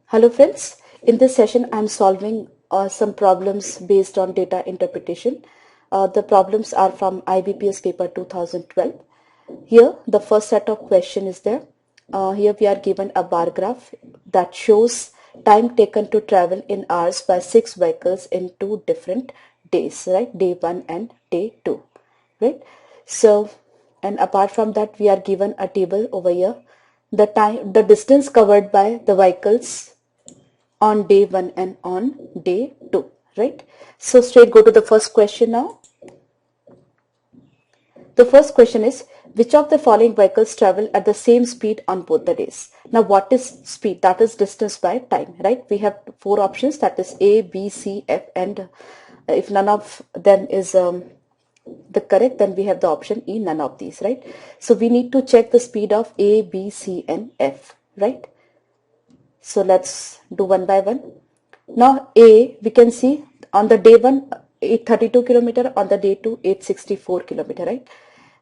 Hello friends, in this session I am solving some problems based on data interpretation. The problems are from IBPS paper 2012. Here the first set of question is there. Here we are given a bar graph that shows time taken to travel in hours by 6 vehicles in 2 different days, right? Day 1 and day 2, right? So, and apart from that we are given a table over here. The distance covered by the vehicles on day 1 and on day 2, right? So straight go to the first question now. The first question is, which of the following vehicles travel at the same speed on both the days? Now what is speed? That is distance by time, right? We have 4 options, that is A, B, C, F, and if none of them is the correct, then we have the option E, none of these, right? So we need to check the speed of A, B, C, and F, right? So let's do one by one. Now A, we can see on the day 1 832 kilometer, on the day 2 864 kilometer, right?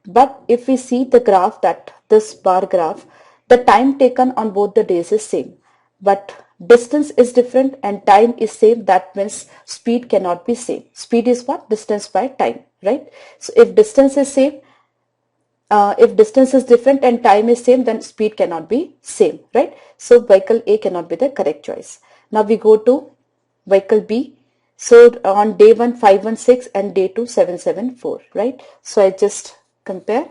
But if we see the graph, that this bar graph, the time taken on both the days is same, but distance is different and time is same. That means speed cannot be same. Speed is what? Distance by time, right? So if distance is same, if distance is different and time is same, then speed cannot be same, right? So vehicle A cannot be the correct choice. Now we go to vehicle B. So on day 1 516 and day 2 774, right? So I just compare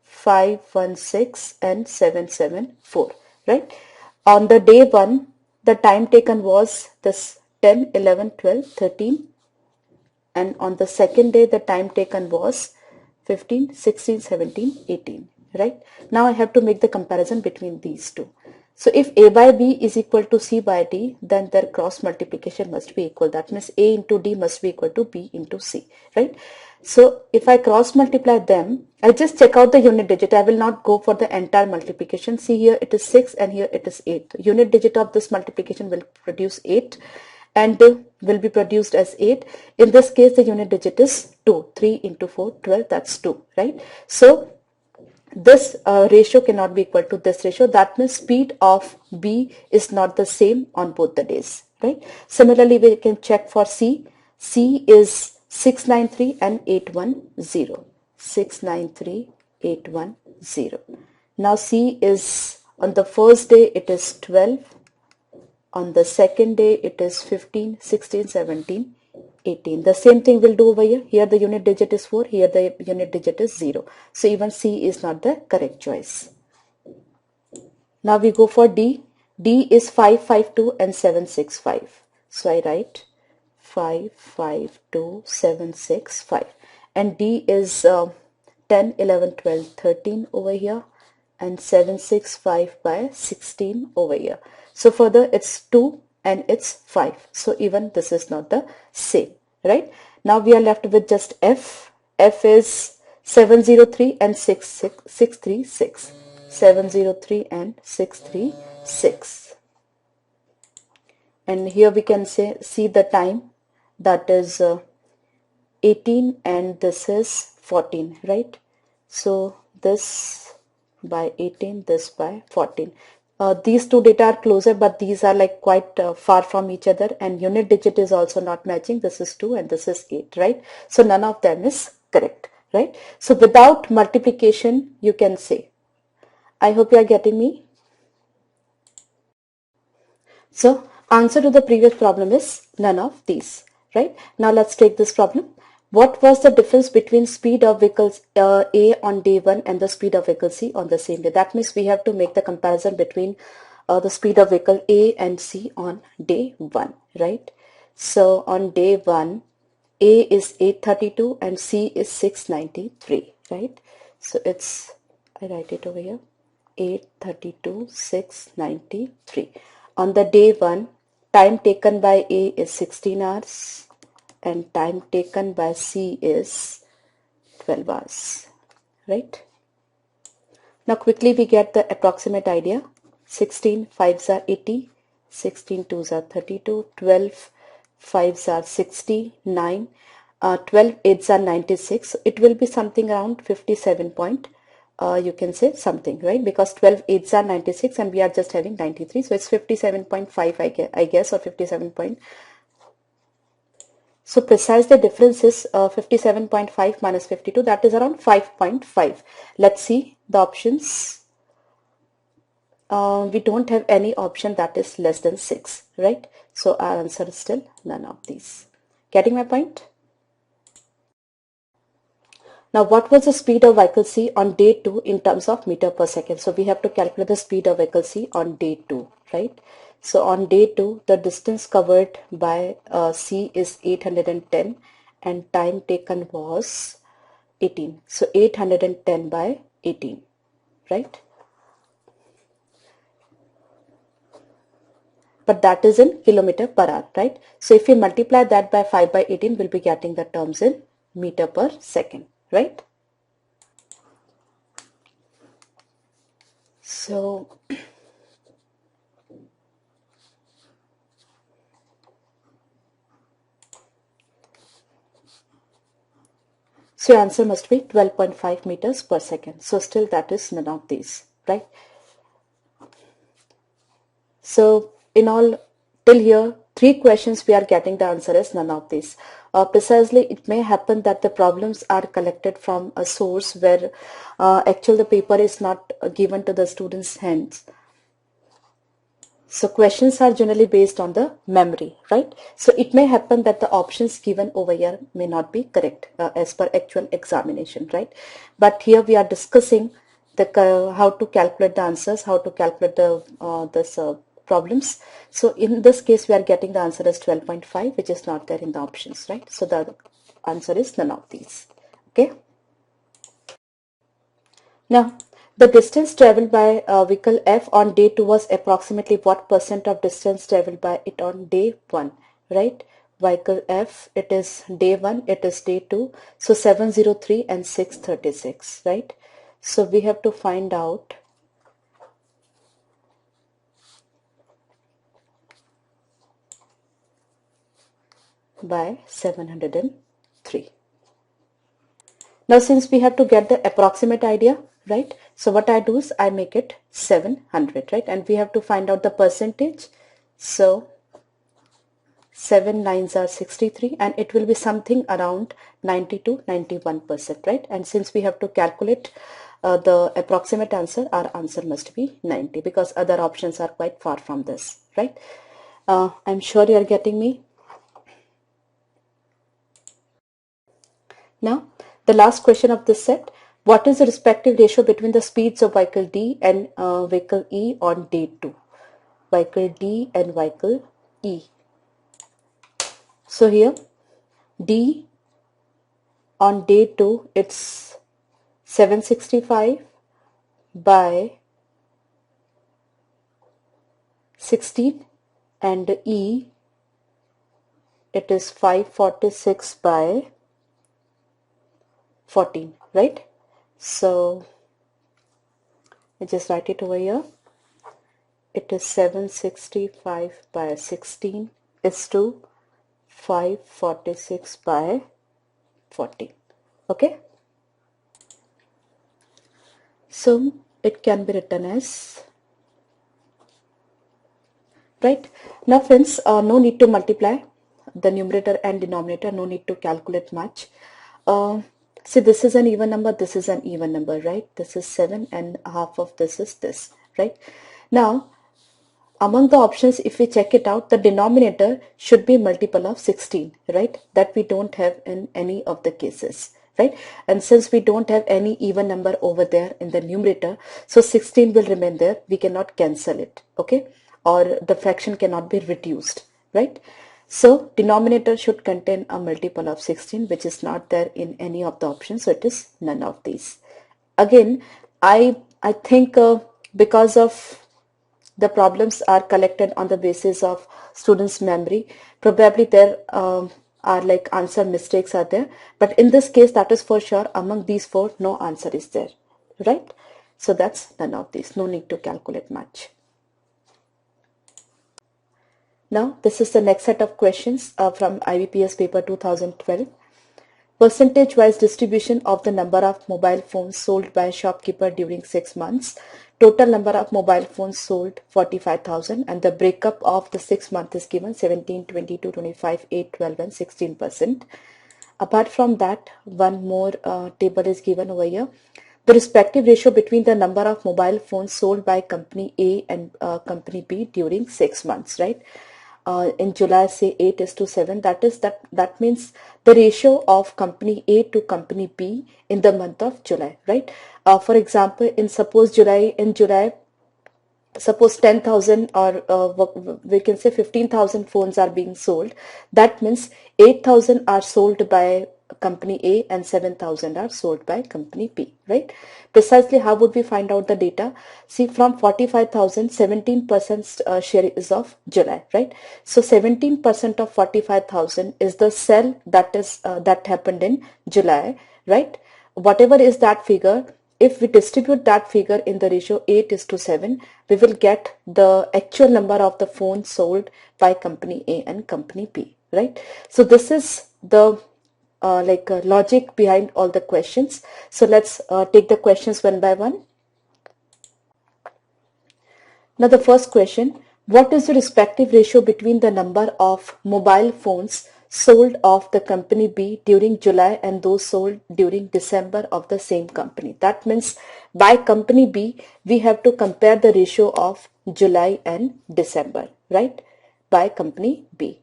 516 and 774, right? On the day 1, the time taken was this 10, 11, 12, 13, and on the second day the time taken was 15, 16, 17, 18, right? Now I have to make the comparison between these two. So if A by B is equal to C by D, then their cross multiplication must be equal. That means A into D must be equal to B into C, right? So if I cross multiply them, I'll just check out the unit digit. I will not go for the entire multiplication. See, here it is 6 and here it is 8. The unit digit of this multiplication will produce 8 and will be produced as 8. In this case, the unit digit is 2. 3 into 4, 12, that's 2, right? So this ratio cannot be equal to this ratio. That means speed of B is not the same on both the days, right? Similarly, we can check for C. C is 693 and 810. 693, 810. Now C is, on the first day it is 12. On the second day it is 15, 16, 17, 18. The same thing will do over here. Here the unit digit is 4, here the unit digit is 0. So even C is not the correct choice. Now we go for D. D is 552 and 765. So I write 552, 765. And D is 10, 11, 12, 13 over here, and 765 by 16 over here. So further it's 2 and it's 5. So even this is not the same, right? Now we are left with just F. F is 703 and 636. 703 and 636. And here we can see the time, that is 18 and this is 14, right? So this by 18, this by 14. These two data are closer, but these are like quite far from each other, and unit digit is also not matching. This is 2 and this is 8, right? So none of them is correct, right? So without multiplication you can say. I hope you are getting me. So answer to the previous problem is none of these, right? Now let's take this problem. What was the difference between speed of vehicles A on day 1 and the speed of vehicle C on the same day? That means we have to make the comparison between the speed of vehicle A and C on day 1, right? So on day 1, A is 832 and C is 693, right? So it's, I write it over here, 832, 693. On the day 1, time taken by A is 16 hours and time taken by C is 12 hours, right? Now quickly we get the approximate idea. 16 5s are 80, 16 2s are 32, 12 5s are 60, 9, 12 8s are 96. It will be something around 57.5 you can say something, right? Because 12 8s are 96 and we are just having 93. So it's 57.5, I guess, or 57 point. So precisely difference is 57.5 minus 52. That is around 5.5. Let's see the options. We don't have any option that is less than 6, right? So our answer is still none of these. Getting my point? Now, what was the speed of vehicle C on day 2 in terms of meter per second? So we have to calculate the speed of vehicle C on day 2, right? So on day 2, the distance covered by C is 810 and time taken was 18. So 810 by 18, right? But that is in kilometer per hour, right? So if we multiply that by 5 by 18, we'll be getting the terms in meter per second, right? So your answer must be 12.5 meters per second. So still that is none of these, right? So in all, till here, 3 questions we are getting the answer is none of these. Precisely, it may happen that the problems are collected from a source where actually the paper is not given to the students' hands. So questions are generally based on the memory, right? So it may happen that the options given over here may not be correct as per actual examination, right? But here we are discussing the how to calculate the answers, how to calculate the this problems. So in this case, we are getting the answer as 12.5, which is not there in the options, right? So the answer is none of these. Okay. Now, the distance traveled by vehicle F on day 2 was approximately what percent of distance traveled by it on day 1, right? Vehicle F, it is day 1, it is day 2. So 703 and 636, right? So we have to find out by 703. Now since we have to get the approximate idea, right? So what I do is I make it 700, right? And we have to find out the percentage. So 7 nines are 63 and it will be something around 90 to 91%, right? And since we have to calculate the approximate answer, our answer must be 90 because other options are quite far from this, right? I'm sure you are getting me. Now, the last question of this set, what is the respective ratio between the speeds of vehicle D and vehicle E on day 2? Vehicle D and vehicle E. So here, D on day 2, it's 765 by 16 and E, it is 546 by 14, right? So I just write it over here. It is 765 by 16 is to 546 by 14. Okay. So it can be written as, right? Now friends, no need to multiply the numerator and denominator, no need to calculate much. See, this is an even number, this is an even number, right? This is 7 and half of this is this, right? Now, among the options, if we check it out, the denominator should be multiple of 16, right? That we don't have in any of the cases, right? And since we don't have any even number over there in the numerator, so 16 will remain there. We cannot cancel it, okay? Or the fraction cannot be reduced, right? So denominator should contain a multiple of 16, which is not there in any of the options. So it is none of these. Again, I think because of the problems are collected on the basis of students' memory, probably there are like answer mistakes are there. But in this case, that is for sure, among these 4, no answer is there, right? So that's none of these. No need to calculate much. Now, this is the next set of questions from IBPS paper 2012. percentage wise distribution of the number of mobile phones sold by a shopkeeper during 6 months. Total number of mobile phones sold 45,000, and the breakup of the 6 months is given 17, 22, 25, 8, 12 and 16%. Apart from that, one more table is given over here. The respective ratio between the number of mobile phones sold by company A and company B during 6 months, right? In July, say 8:7. That means the ratio of company A to company B in the month of July, right? For example, in July, suppose 10,000 or we can say 15,000 phones are being sold. That means 8,000 are sold by company A and 7,000 are sold by company B, right? Precisely how would we find out the data? See, from 45,000, 17% share is of July, right? So 17% of 45,000 is the sell that happened in July, right? Whatever is that figure, if we distribute that figure in the ratio 8:7, we will get the actual number of the phones sold by company A and company B, right? So this is the logic behind all the questions. So let's take the questions one by one. Now the first question, what is the respective ratio between the number of mobile phones sold of the company B during July and those sold during December of the same company? That means by company B, we have to compare the ratio of July and December, right? By company B.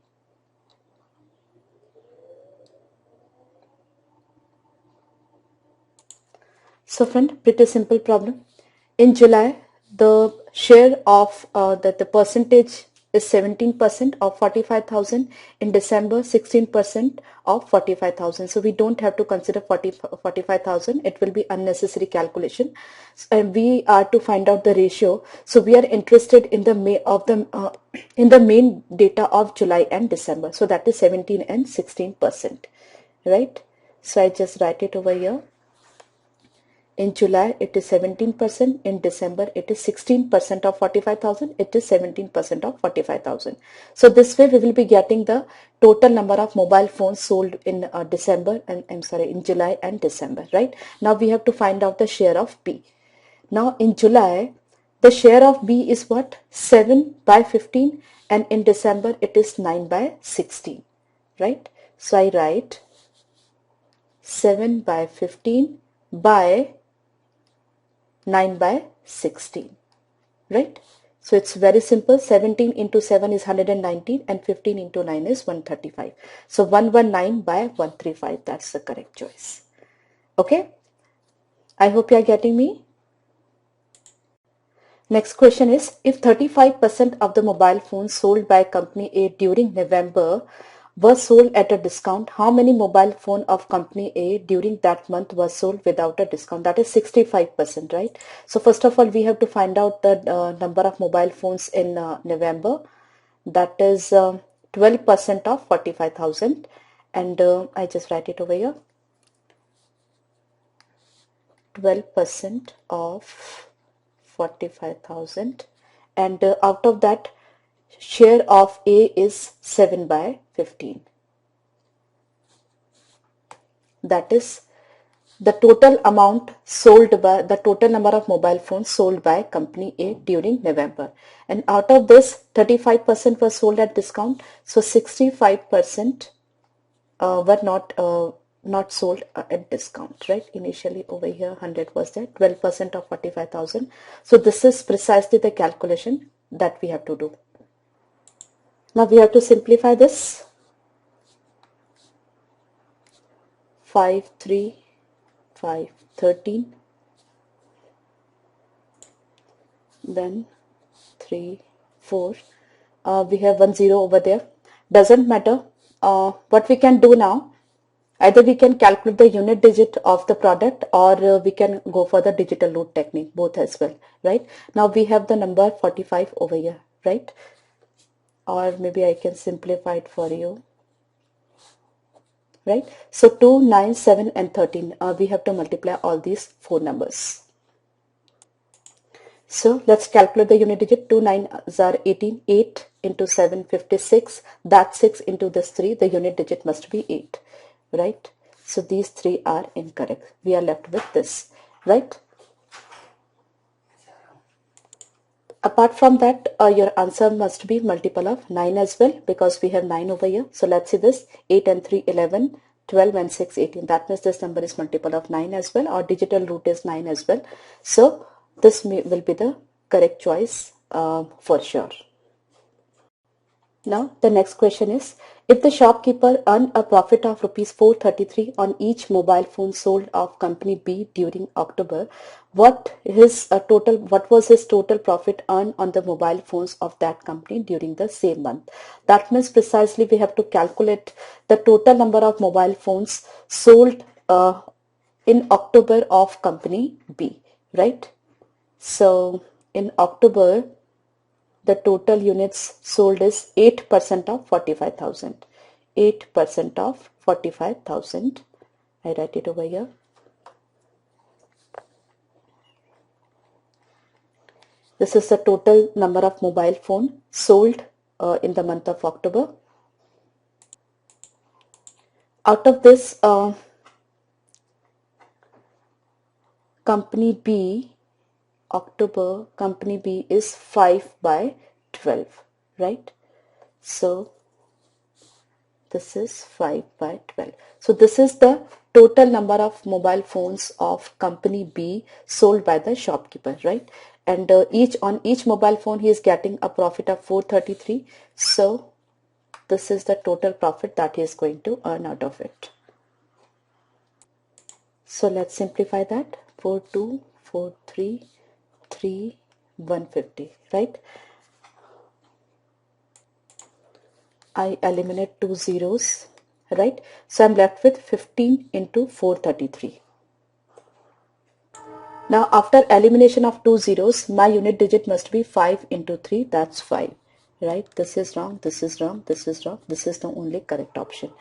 So friend, pretty simple problem. In July, the share of the percentage is 17% of 45,000. In December, 16% of 45,000. So we don't have to consider 45,000. It will be unnecessary calculation. And we are to find out the ratio. So we are interested in the main data of July and December. So that is 17 and 16%, right? So I just write it over here. In July, it is 17%. In December, it is 16% of 45,000. It is 17% of 45,000. So this way, we will be getting the total number of mobile phones sold in in July and December, right? Now we have to find out the share of B. Now in July, the share of B is what? 7 by 15, and in December, it is 9 by 16, right? So I write 7 by 15 by 9 by 16, right? So it's very simple. 17 into 7 is 119 and 15 into 9 is 135. So 119 by 135, that's the correct choice. Okay, I hope you are getting me. Next question is, if 35% of the mobile phones sold by company A during November were sold at a discount, how many mobile phone of company A during that month was sold without a discount? That is 65%, right? So first of all, we have to find out the number of mobile phones in November. That is 12% of 45,000, and I just write it over here. 12% of 45,000, and out of that, share of A is 7 by 15. That is the total amount sold by the total number of mobile phones sold by company A during November. And out of this, 35% were sold at discount. So 65% were not sold at discount, right? Initially over here 100 was there, 12% of 45,000. So this is precisely the calculation that we have to do. Now we have to simplify this. 5, 3, 5, 13. Then 3, 4. We have 1 0 over there. Doesn't matter. What we can do now, either we can calculate the unit digit of the product, or we can go for the digital load technique, both as well, right? Now we have the number 45 over here, right? Or maybe I can simplify it for you, right? So 2, 9, 7 and 13, we have to multiply all these 4 numbers. So let's calculate the unit digit. 2 9s are 18, 8 into 7, 56, that's 6 into this 3, the unit digit must be 8, right? So these three are incorrect. We are left with this, right? Apart from that, your answer must be multiple of 9 as well, because we have 9 over here. So let's see this: 8 and 3, 11, 12 and 6, 18. That means this number is multiple of 9 as well. Our digital root is 9 as well. So this will be the correct choice for sure. Now the next question is, if the shopkeeper earned a profit of rupees 433 on each mobile phone sold of company B during October, what was his total profit earned on the mobile phones of that company during the same month? That means precisely we have to calculate the total number of mobile phones sold in October of company B, right? So in October, the total units sold is 8% of 45,000. 8% of 45,000. I write it over here. This is the total number of mobile phone sold in the month of October. Out of this, company B, October, company B is 5 by 12, right? So this is 5 by 12. So this is the total number of mobile phones of company B sold by the shopkeeper, right? And on each mobile phone he is getting a profit of 433. So this is the total profit that he is going to earn out of it. So let's simplify that. 4243 150, right? I eliminate 2 zeros, right? So I'm left with 15 into 433. Now after elimination of 2 zeros, my unit digit must be 5 into 3, that's 5, right? This is wrong, this is wrong, this is wrong, this is the only correct option.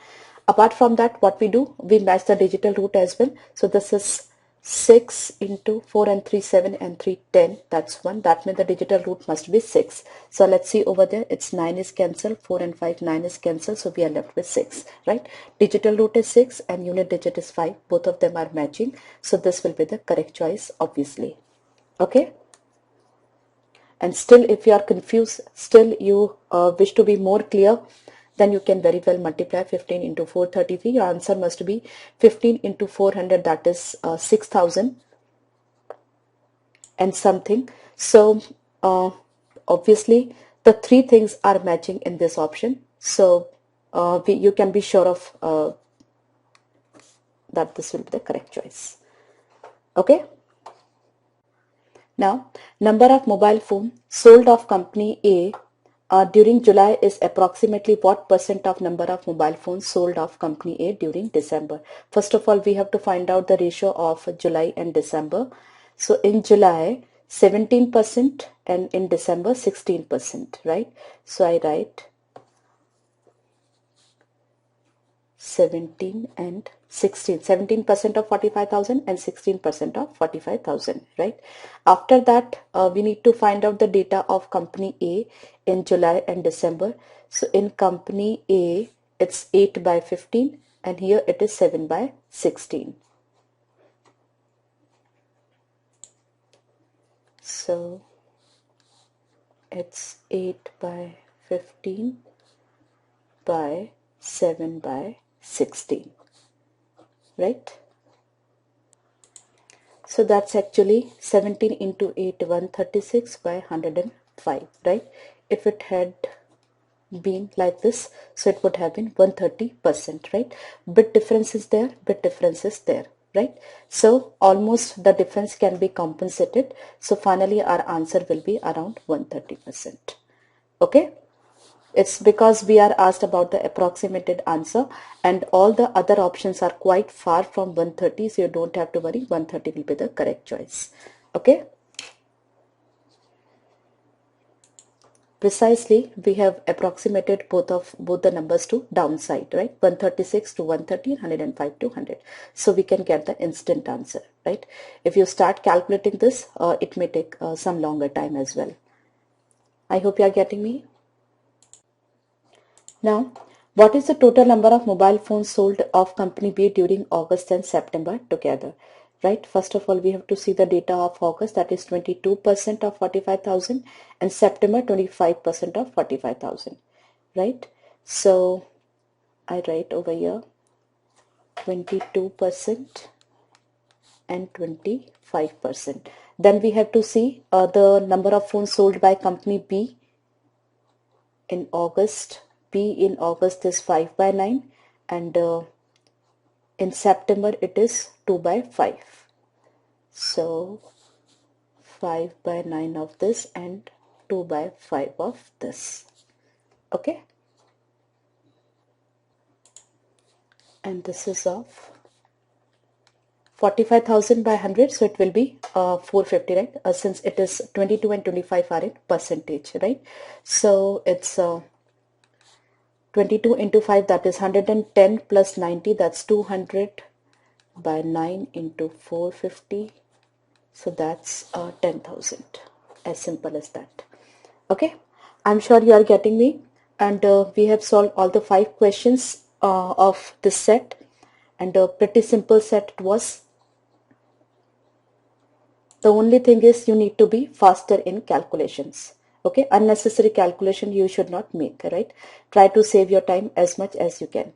Apart from that, what we do, we match the digital root as well. So this is 6 into 4 and 3, 7 and 3, 10. That's 1. That means the digital root must be 6. So let's see over there. It's 9 is cancelled. 4 and 5, 9 is cancelled. So we are left with 6, right? Digital root is 6 and unit digit is 5. Both of them are matching. So this will be the correct choice, obviously. Okay? And still, if you are confused, still you wish to be more clear, then you can very well multiply 15 into 433. Your answer must be 15 into 400, that is 6,000 and something. So obviously the three things are matching in this option. So you can be sure of that this will be the correct choice. Okay. Now, number of mobile phone sold of company A during July is approximately what percent of number of mobile phones sold of company A during December? First of all, we have to find out the ratio of July and December. So in July, 17% and in December, 16%, right? So I write 17 and 16, 17% of 45,000 and 16% of 45,000, right? After that, we need to find out the data of company A in July and December. So in company A, it's 8 by 15 and here it is 7 by 16. So it's 8 by 15 by 7 by 16, right? So that's actually 17 into 8, 136 by 105, right? If it had been like this, so it would have been 130%, right? Bit difference is there, bit difference is there, right? So almost the difference can be compensated. So finally our answer will be around 130%. Okay. It's because we are asked about the approximated answer and all the other options are quite far from 130, so you don't have to worry, 130 will be the correct choice. Okay. Precisely, we have approximated both the numbers to downside, right? 136 to 130, 105 to 100. So we can get the instant answer, right? If you start calculating this, it may take some longer time as well. I hope you are getting me. Now, What is the total number of mobile phones sold of company B during August and September together? Right, first of all we have to see the data of August, that is 22% of 45,000, and September 25% of 45,000. Right, so I write over here 22% and 25%. Then we have to see the number of phones sold by company B in August. B in August is 5 by 9, and in September it is 2 by 5. So 5 by 9 of this and 2 by 5 of this. Okay. And this is of 45,000 by 100, so it will be 450, right? Since it is 22 and 25 are in percentage, right? So it's 22 into 5, that is 110 plus 90, that's 200 by 9 into 450. So that's 10,000. As simple as that. Okay, I'm sure you are getting me. And we have solved all the 5 questions of this set, and a pretty simple set it was. The only thing is you need to be faster in calculations. Okay, unnecessary calculation you should not make, right? Try to save your time as much as you can.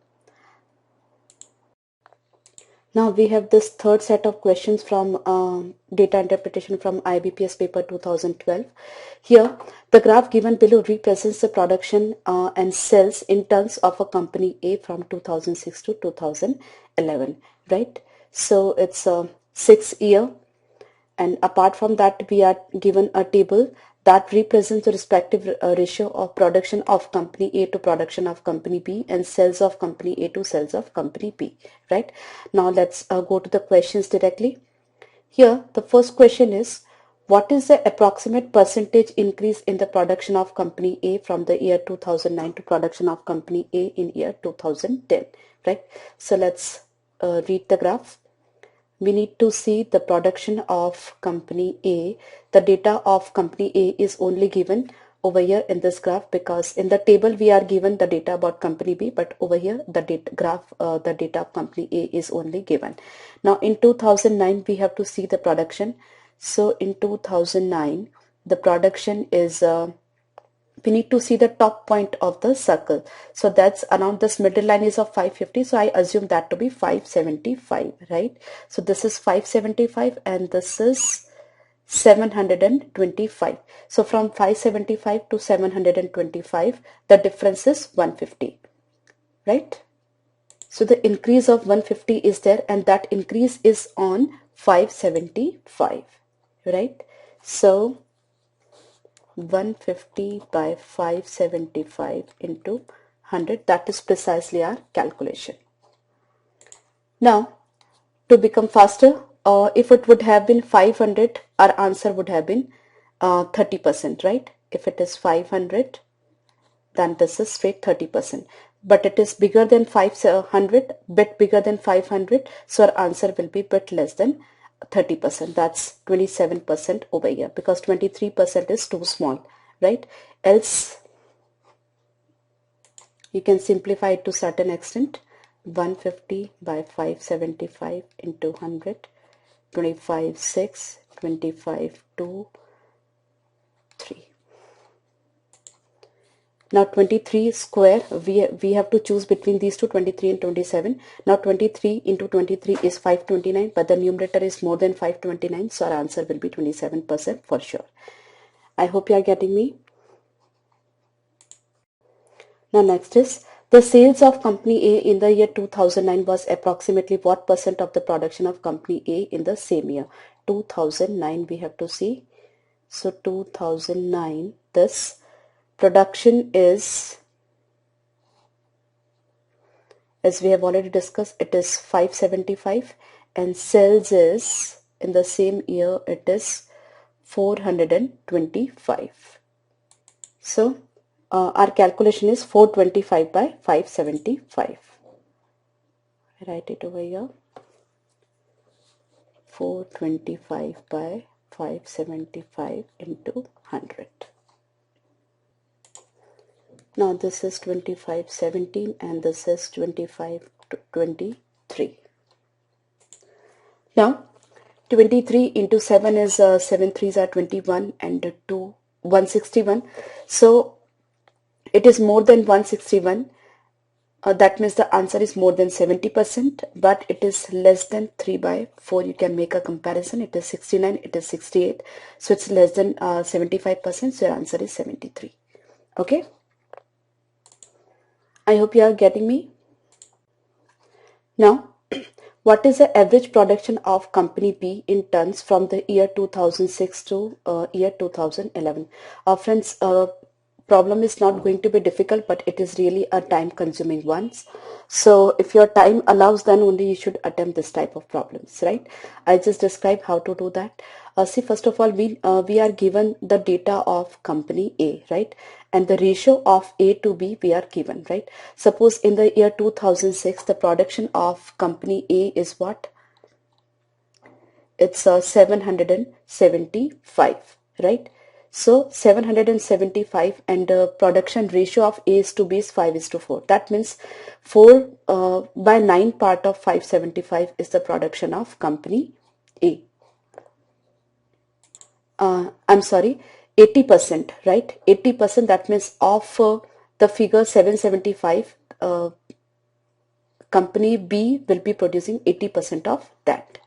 Now we have this third set of questions from data interpretation from IBPS paper 2012. Here, the graph given below represents the production and sales in terms of a company A from 2006 to 2011, right? So it's a 6-year, and apart from that we are given a table that represents the respective ratio of production of company A to production of company B and sales of company A to sales of company B, right? Now let's go to the questions directly. Here the first question is, what is the approximate percentage increase in the production of company A from the year 2009 to production of company A in year 2010, right? So let's read the graph. We need to see the production of company A. The data of company A is only given over here in this graph, because in the table we are given the data about company B, but over here the data of company A is only given. Now in 2009 we have to see the production. So in 2009 the production is we need to see the top point of the circle. So that's around this middle line is of 550. So I assume that to be 575, right? So this is 575 and this is 725. So from 575 to 725, the difference is 150, right? So the increase of 150 is there, and that increase is on 575, right? So 150 by 575 into 100, that is precisely our calculation. Now to become faster, if it would have been 500, our answer would have been 30%, right? If it is 500, then this is straight 30%, but it is bigger than 500, bit bigger than 500, so our answer will be bit less than 30%. That's 27% over here, because 23% is too small, right? Else you can simplify it to certain extent. 150 by 575 into 100, 25 6, 25 2, 3. Now 23 square, we have to choose between these two, 23 and 27. Now 23 into 23 is 529, but the numerator is more than 529, so our answer will be 27% for sure. I hope you are getting me. Now next is, the sales of company A in the year 2009 was approximately what percent of the production of company A in the same year? 2009 we have to see. So 2009, this production is, as we have already discussed, it is 575, and sales is in the same year it is 425. So our calculation is 425 by 575. I write it over here. 425 by 575 into 100. Now this is 2517 and this is 2523. Now 23 into 7 is 7 threes are 21 and 2 161. So it is more than 161. That means the answer is more than 70%, but it is less than 3 by 4. You can make a comparison. It is 69, it is 68. So it's less than 75%. So your answer is 73. Okay. I hope you are getting me. Now, what is the average production of company B in tons from the year 2006 to year 2011? Friends, problem is not going to be difficult, but it is really a time consuming one. So if your time allows, then only you should attempt this type of problems, right? I just describe how to do that. See, first of all, we are given the data of company A, right? And the ratio of A to B we are given, right? Suppose in the year 2006, the production of company A is what? It's 775, right? So 775 and the production ratio of A is to B is 5 is to 4. That means 4 by 9 part of 575 is the production of company A. I'm sorry, 80%, right? 80%, that means of the figure 775, company B will be producing 80% of that,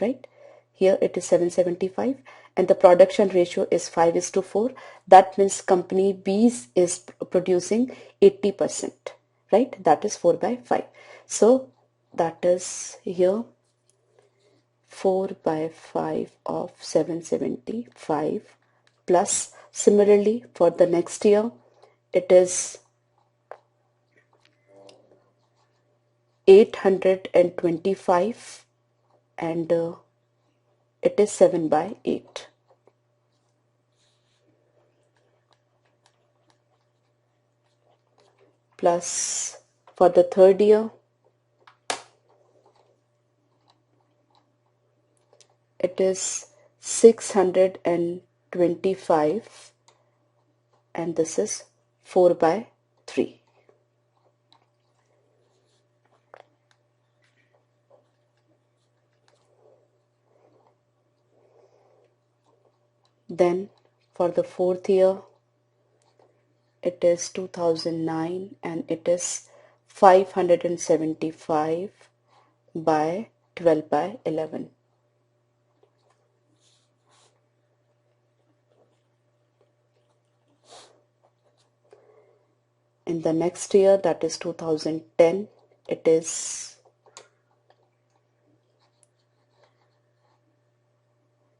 right? Here it is 775 and the production ratio is 5 is to 4. That means company B is producing 80%, right? That is 4 by 5. So that is here 4 by 5 of 775 plus similarly for the next year it is 825 and it is 7 by 8. Plus for the third year it is 625 and this is 4 by 3. Then for the fourth year it is 2009 and it is 575 by 12 by 11. In the next year, that is 2010, it is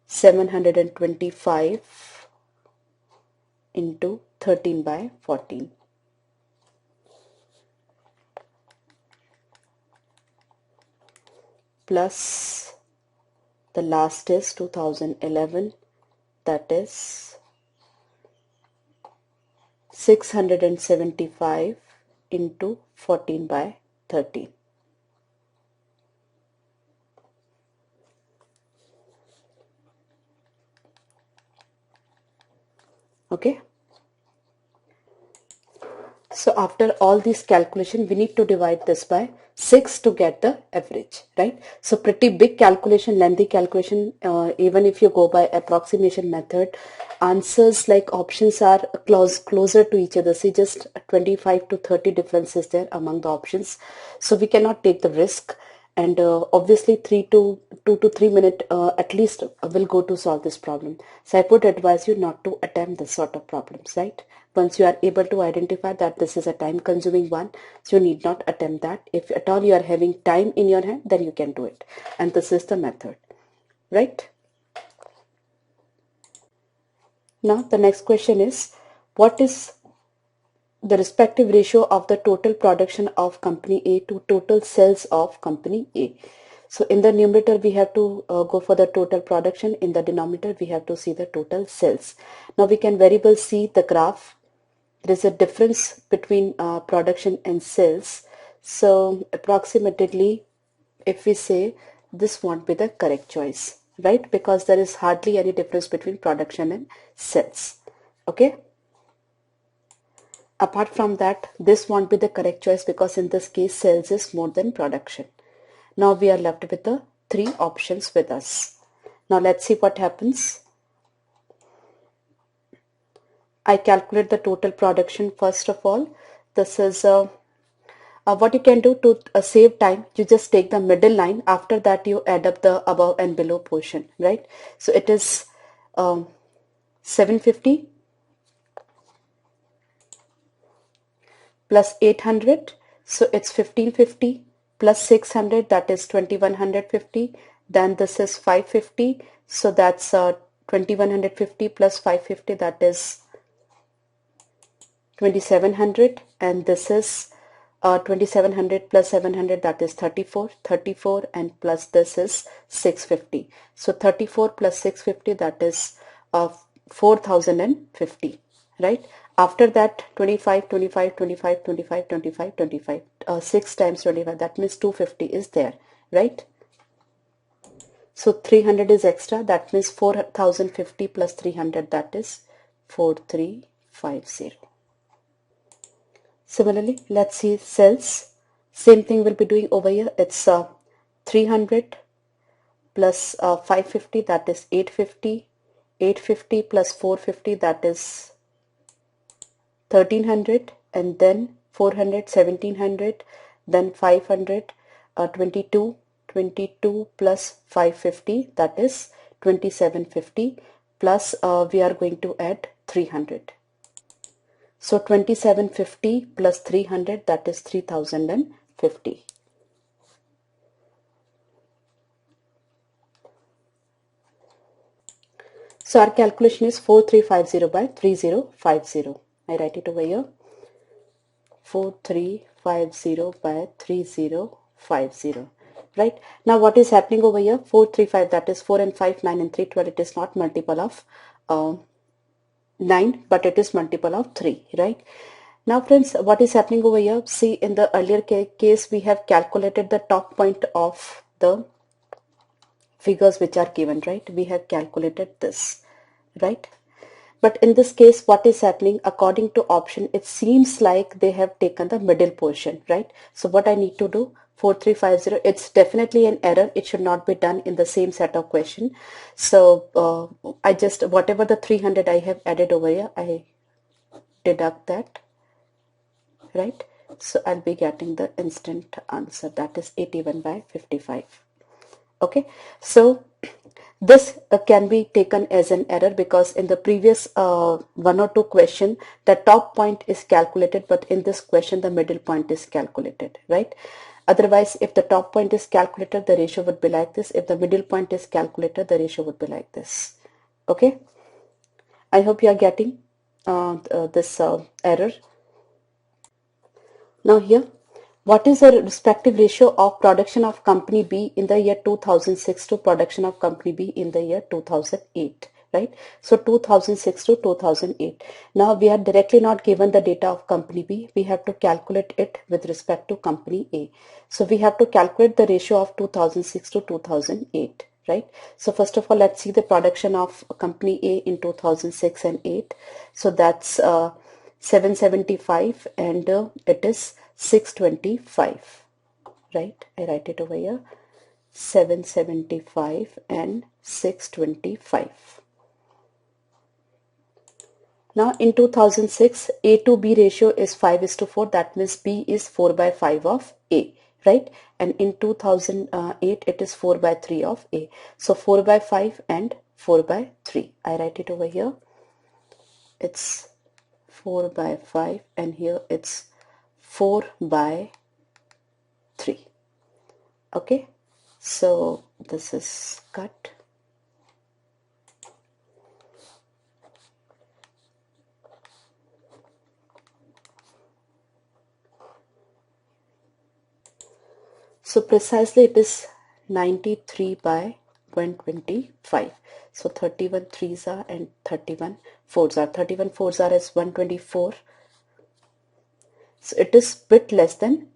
725 into 13 by 14. Plus the last is 2011, that is 675 into 14 by 13. Okay. So after all this calculation, we need to divide this by 6 to get the average, right? So pretty big calculation, lengthy calculation. Even if you go by approximation method, answers like options are closer to each other. See, just 25 to 30 differences there among the options. So we cannot take the risk. And obviously 2 to 3 minutes at least will go to solve this problem. So I would advise you not to attempt this sort of problems, right? Once you are able to identify that this is a time consuming one, so you need not attempt that. If at all you are having time in your hand, then you can do it. And this is the method, right? Now the next question is, what is the respective ratio of the total production of company A to total sales of company A? So in the numerator, we have to go for the total production. In the denominator, we have to see the total sales. Now we can very well see the graph. There is a difference between production and sales. So approximately, if we say, this won't be the correct choice, right? Because there is hardly any difference between production and sales. Okay. Apart from that, this won't be the correct choice because in this case sales is more than production. Now we are left with the three options with us. Now let's see what happens. I calculate the total production first of all. This is what you can do to save time. You just take the middle line. After that you add up the above and below portion, right? So it is 750 plus 800, so it's 1550 plus 600, that is 2150. Then this is 550, so that's 2150 plus 550, that is 2700. And this is 2700 plus 700, that is 34, and plus this is 650. So 34 plus 650, that is 4050, right? After that 25, 25, 25, 25, 25, 25, 6 times 25, that means 250 is there, right? So 300 is extra, that means 4050 plus 300, that is 4350. Similarly, let's see sales. Same thing we'll be doing over here. It's 300 plus 550, that is 850. 850 plus 450, that is 1300, and then 400, 1700, then 500, 22 plus 550, that is 2750, plus we are going to add 300. So 2750 plus 300, that is 3050. So our calculation is 4350 by 3050. I write it over here. 4350 by 3050. Right. Now what is happening over here? 435, that is 4 and 5, 9 and 3, 12. It is not multiple of 9, but it is multiple of 3. Right. Now friends, what is happening over here? See, in the earlier case we have calculated the top point of the figures which are given, right? We have calculated this, right? But in this case, what is happening, according to option, it seems like they have taken the middle portion, right? So what I need to do, 4350, it's definitely an error. It should not be done in the same set of question. So I just, whatever the 300 I have added over here, I deduct that, right? So I'll be getting the instant answer, that is 81 by 55. Okay, so this can be taken as an error because in the previous one or two question the top point is calculated, but in this question the middle point is calculated, right? Otherwise, if the top point is calculated, the ratio would be like this. If the middle point is calculated, the ratio would be like this. Okay, I hope you are getting this error. Now here, what is the respective ratio of production of company B in the year 2006 to production of company B in the year 2008, right? So 2006 to 2008. Now we are directly not given the data of company B. We have to calculate it with respect to company A. So we have to calculate the ratio of 2006 to 2008, right? So first of all, let's see the production of company A in 2006 and 8. So that's 775 and it is 625, right? I write it over here, 775 and 625. Now in 2006, A to B ratio is 5:4. That means B is 4 by 5 of A, right? And in 2008, it is 4 by 3 of A. So 4 by 5 and 4 by 3. I write it over here. It's 4 by 5 and here it's 4 by 3. Okay, so this is cut. So precisely it is 93 by 125. So 31 threes are and 31 fours are. 31 fours are is 124. So it is bit less than,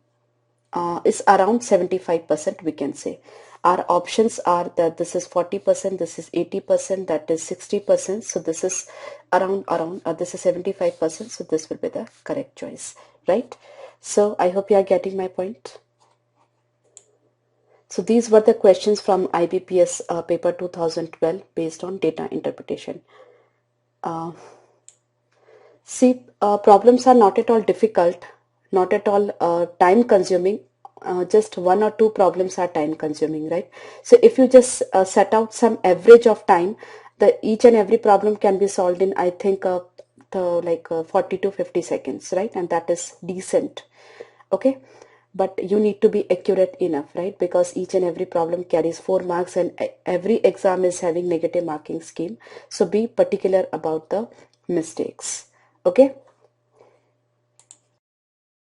is around 75% we can say. Our options are that this is 40%, this is 80%, that is 60%. So this is this is 75%. So this will be the correct choice, right? So I hope you are getting my point. So these were the questions from IBPS paper 2012 based on data interpretation. Problems are not at all difficult, not at all time consuming. Just one or two problems are time consuming, right? So if you just set out some average of time, each and every problem can be solved in, I think, 40 to 50 seconds, right? And that is decent, okay? But you need to be accurate enough, right? Because each and every problem carries 4 marks and every exam is having negative marking scheme. So be particular about the mistakes, okay?